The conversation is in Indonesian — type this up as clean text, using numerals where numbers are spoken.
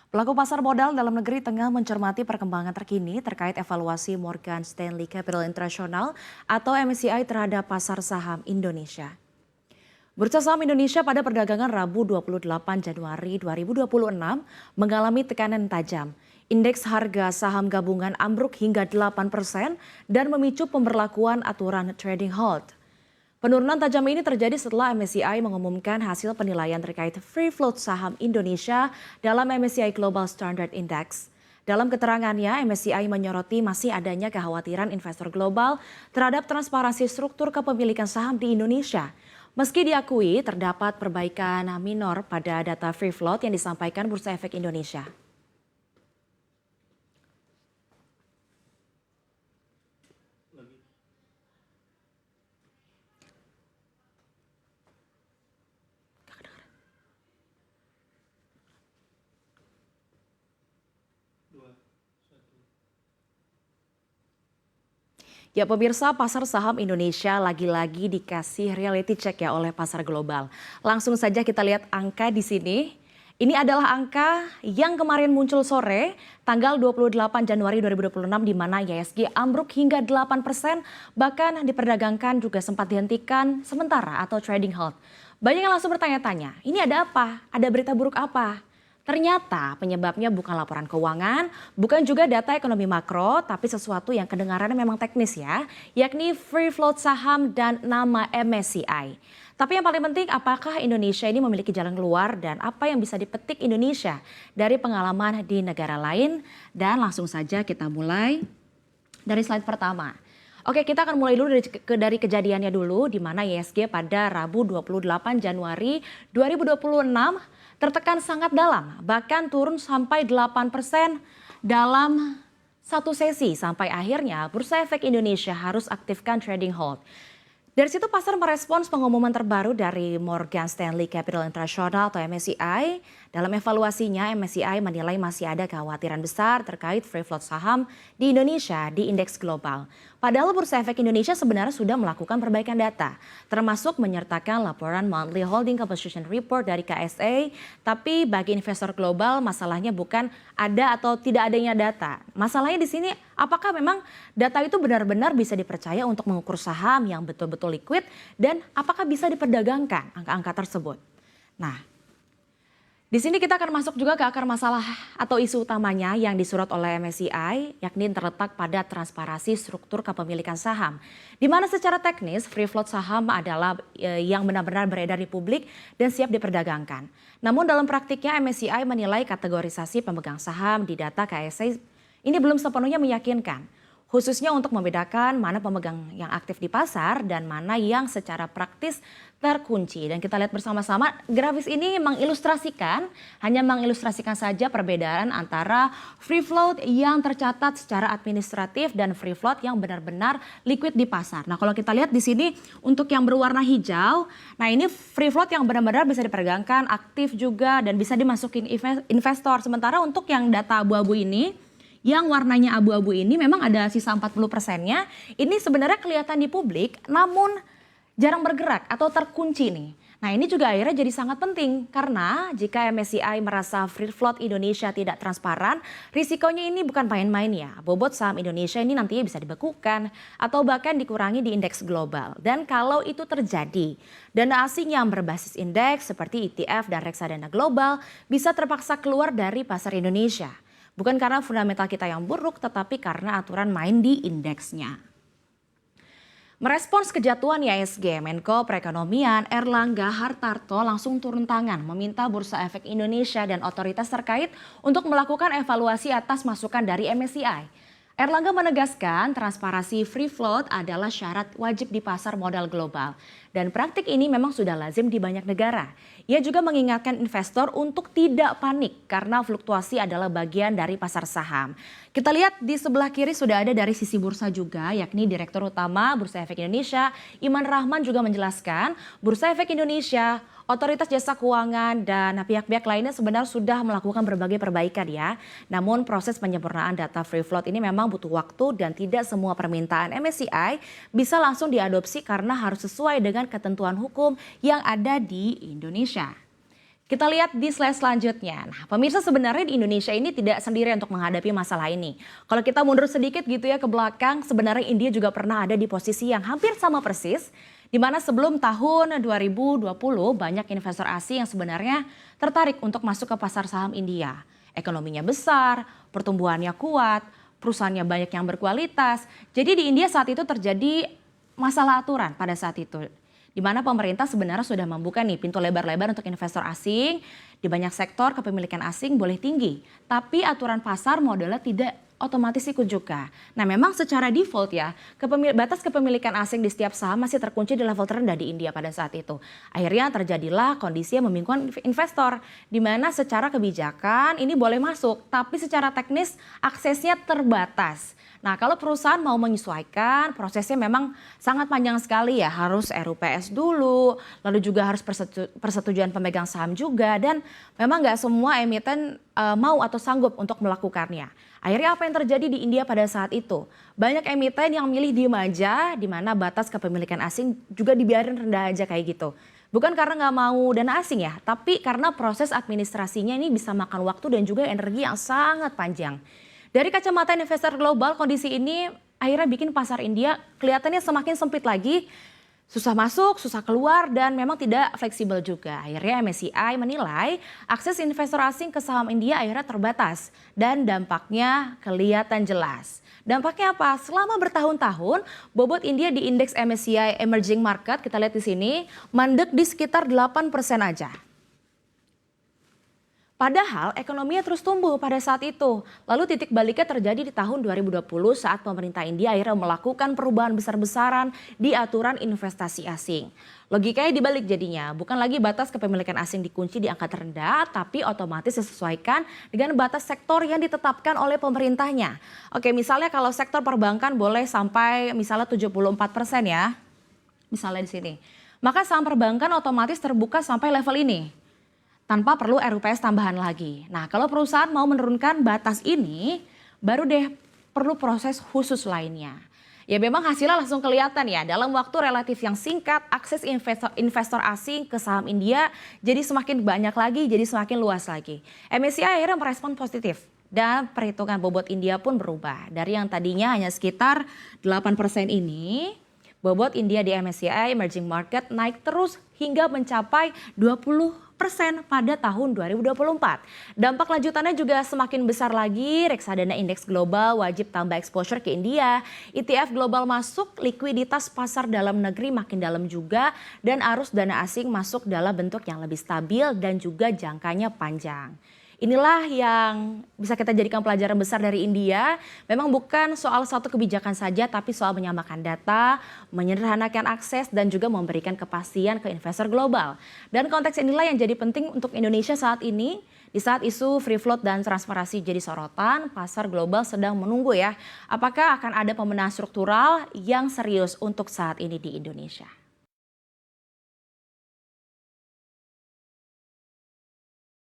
Pelaku pasar modal dalam negeri tengah mencermati perkembangan terkini terkait evaluasi Morgan Stanley Capital International atau MSCI terhadap pasar saham Indonesia. Bursa saham Indonesia pada perdagangan Rabu 28 Januari 2026 mengalami tekanan tajam. Indeks harga saham gabungan ambruk hingga 8% dan memicu pemberlakuan aturan trading halt. Penurunan tajam ini terjadi setelah MSCI mengumumkan hasil penilaian terkait free float saham Indonesia dalam MSCI Global Standard Index. Dalam keterangannya, MSCI menyoroti masih adanya kekhawatiran investor global terhadap transparansi struktur kepemilikan saham di Indonesia. Meski diakui terdapat perbaikan minor pada data free float yang disampaikan Bursa Efek Indonesia. Ya pemirsa, pasar saham Indonesia lagi-lagi dikasih reality check ya oleh pasar global. Langsung saja kita lihat angka di sini. Ini adalah angka yang kemarin muncul sore tanggal 28 Januari 2026 di mana IHSG ambruk hingga 8%, bahkan diperdagangkan juga sempat dihentikan sementara atau trading halt. Banyak yang langsung bertanya-tanya, ini ada apa? Ada berita buruk apa? Ternyata penyebabnya bukan laporan keuangan, bukan juga data ekonomi makro, tapi sesuatu yang kedengarannya memang teknis ya, yakni free float saham dan nama MSCI. Tapi yang paling penting, apakah Indonesia ini memiliki jalan keluar dan apa yang bisa dipetik Indonesia dari pengalaman di negara lain? Dan langsung saja kita mulai dari slide pertama. Oke, kita akan mulai dulu dari kejadiannya dulu, di mana IHSG pada Rabu 28 Januari 2026 tertekan sangat dalam, bahkan turun sampai 8% dalam satu sesi sampai akhirnya Bursa Efek Indonesia harus aktifkan trading halt. Dari situ pasar merespons pengumuman terbaru dari Morgan Stanley Capital International atau MSCI. Dalam evaluasinya, MSCI menilai masih ada kekhawatiran besar terkait free float saham di Indonesia di indeks global. Padahal Bursa Efek Indonesia sebenarnya sudah melakukan perbaikan data, termasuk menyertakan laporan Monthly Holding Composition Report dari KSA. Tapi bagi investor global, masalahnya bukan ada atau tidak adanya data. Masalahnya di sini, apakah memang data itu benar-benar bisa dipercaya untuk mengukur saham yang betul-betul liquid dan apakah bisa diperdagangkan angka-angka tersebut? Nah, di sini kita akan masuk juga ke akar masalah atau isu utamanya yang disorot oleh MSCI, yakni terletak pada transparansi struktur kepemilikan saham. Di mana secara teknis free float saham adalah yang benar-benar beredar di publik dan siap diperdagangkan. Namun dalam praktiknya MSCI menilai kategorisasi pemegang saham di data KSA ini belum sepenuhnya meyakinkan. Khususnya untuk membedakan mana pemegang yang aktif di pasar dan mana yang secara praktis terkunci. Dan kita lihat bersama-sama grafis ini hanya mengilustrasikan saja perbedaan antara free float yang tercatat secara administratif dan free float yang benar-benar liquid di pasar. Nah kalau kita lihat di sini untuk yang berwarna hijau, nah ini free float yang benar-benar bisa diperdagangkan, aktif juga dan bisa dimasukin investor. Sementara untuk yang data abu-abu ini, yang warnanya abu-abu ini memang ada sisa 40%-nya. Ini sebenarnya kelihatan di publik namun jarang bergerak atau terkunci nih. Nah ini juga akhirnya jadi sangat penting karena jika MSCI merasa free float Indonesia tidak transparan, risikonya ini bukan main-main ya. Bobot saham Indonesia ini nantinya bisa dibekukan atau bahkan dikurangi di indeks global. Dan kalau itu terjadi, dana asing yang berbasis indeks seperti ETF dan reksadana global bisa terpaksa keluar dari pasar Indonesia. Bukan karena fundamental kita yang buruk, tetapi karena aturan main di indeksnya. Merespons kejatuhan IHSG, Menko Perekonomian Erlangga Hartarto langsung turun tangan meminta Bursa Efek Indonesia dan otoritas terkait untuk melakukan evaluasi atas masukan dari MSCI. Erlangga menegaskan transparansi free float adalah syarat wajib di pasar modal global. Dan praktik ini memang sudah lazim di banyak negara. Ia juga mengingatkan investor untuk tidak panik karena fluktuasi adalah bagian dari pasar saham. Kita lihat di sebelah kiri sudah ada dari sisi bursa juga, yakni Direktur Utama Bursa Efek Indonesia, Iman Rahman juga menjelaskan Bursa Efek Indonesia, Otoritas Jasa Keuangan dan pihak-pihak lainnya sebenarnya sudah melakukan berbagai perbaikan ya. Namun proses penyempurnaan data free float ini memang butuh waktu dan tidak semua permintaan MSCI bisa langsung diadopsi karena harus sesuai dengan ketentuan hukum yang ada di Indonesia. Kita lihat di slide selanjutnya. Nah, pemirsa sebenarnya di Indonesia ini tidak sendiri untuk menghadapi masalah ini. Kalau kita mundur sedikit gitu ya ke belakang, sebenarnya India juga pernah ada di posisi yang hampir sama persis, di mana sebelum tahun 2020 banyak investor asing yang sebenarnya tertarik untuk masuk ke pasar saham India. Ekonominya besar, pertumbuhannya kuat, perusahaannya banyak yang berkualitas. Jadi di India saat itu terjadi masalah aturan pada saat itu, di mana pemerintah sebenarnya sudah membuka nih pintu lebar-lebar untuk investor asing. Di banyak sektor kepemilikan asing boleh tinggi, tapi aturan pasar modelnya tidak otomatis ikut juga. Nah memang secara default ya, batas kepemilikan asing di setiap saham masih terkunci di level terendah di India pada saat itu. Akhirnya terjadilah kondisi yang membingungkan investor, di mana secara kebijakan ini boleh masuk, tapi secara teknis aksesnya terbatas. Nah kalau perusahaan mau menyesuaikan, prosesnya memang sangat panjang sekali ya. Harus RUPS dulu, lalu juga harus persetujuan pemegang saham juga. Dan memang nggak semua emiten mau atau sanggup untuk melakukannya. Akhirnya apa yang terjadi di India pada saat itu? Banyak emiten yang milih diem aja, di mana batas kepemilikan asing juga dibiarin rendah aja kayak gitu. Bukan karena nggak mau dana asing ya, tapi karena proses administrasinya ini bisa makan waktu dan juga energi yang sangat panjang. Dari kacamata investor global, kondisi ini akhirnya bikin pasar India kelihatannya semakin sempit lagi, susah masuk, susah keluar, dan memang tidak fleksibel juga. Akhirnya MSCI menilai akses investor asing ke saham India akhirnya terbatas dan dampaknya kelihatan jelas. Dampaknya apa? Selama bertahun-tahun, bobot India di indeks MSCI Emerging Market, kita lihat di sini, mandek di sekitar 8% aja. Padahal ekonominya terus tumbuh pada saat itu. Lalu titik baliknya terjadi di tahun 2020 saat pemerintah India akhirnya melakukan perubahan besar-besaran di aturan investasi asing. Logikanya dibalik jadinya, bukan lagi batas kepemilikan asing dikunci di angka terendah, tapi otomatis disesuaikan dengan batas sektor yang ditetapkan oleh pemerintahnya. Oke, misalnya kalau sektor perbankan boleh sampai misalnya 74% ya, misalnya di sini. Maka saham perbankan otomatis terbuka sampai level ini, tanpa perlu RUPS tambahan lagi. Nah kalau perusahaan mau menurunkan batas ini, baru deh perlu proses khusus lainnya. Ya memang hasilnya langsung kelihatan ya, dalam waktu relatif yang singkat, akses investor asing ke saham India jadi semakin banyak lagi, jadi semakin luas lagi. MSCI akhirnya merespon positif. Dan perhitungan bobot India pun berubah. Dari yang tadinya hanya sekitar 8% ini, bobot India di MSCI Emerging Market naik terus hingga mencapai 20% pada tahun 2024. Dampak lanjutannya juga semakin besar lagi, reksadana indeks global wajib tambah exposure ke India, ETF global masuk, likuiditas pasar dalam negeri makin dalam juga, dan arus dana asing masuk dalam bentuk yang lebih stabil dan juga jangkanya panjang. Inilah yang bisa kita jadikan pelajaran besar dari India. Memang bukan soal satu kebijakan saja, tapi soal menyamakan data, menyederhanakan akses, dan juga memberikan kepastian ke investor global. Dan konteks inilah yang jadi penting untuk Indonesia saat ini. Di saat isu free float dan transparansi jadi sorotan, pasar global sedang menunggu ya, apakah akan ada pembenahan struktural yang serius untuk saat ini di Indonesia.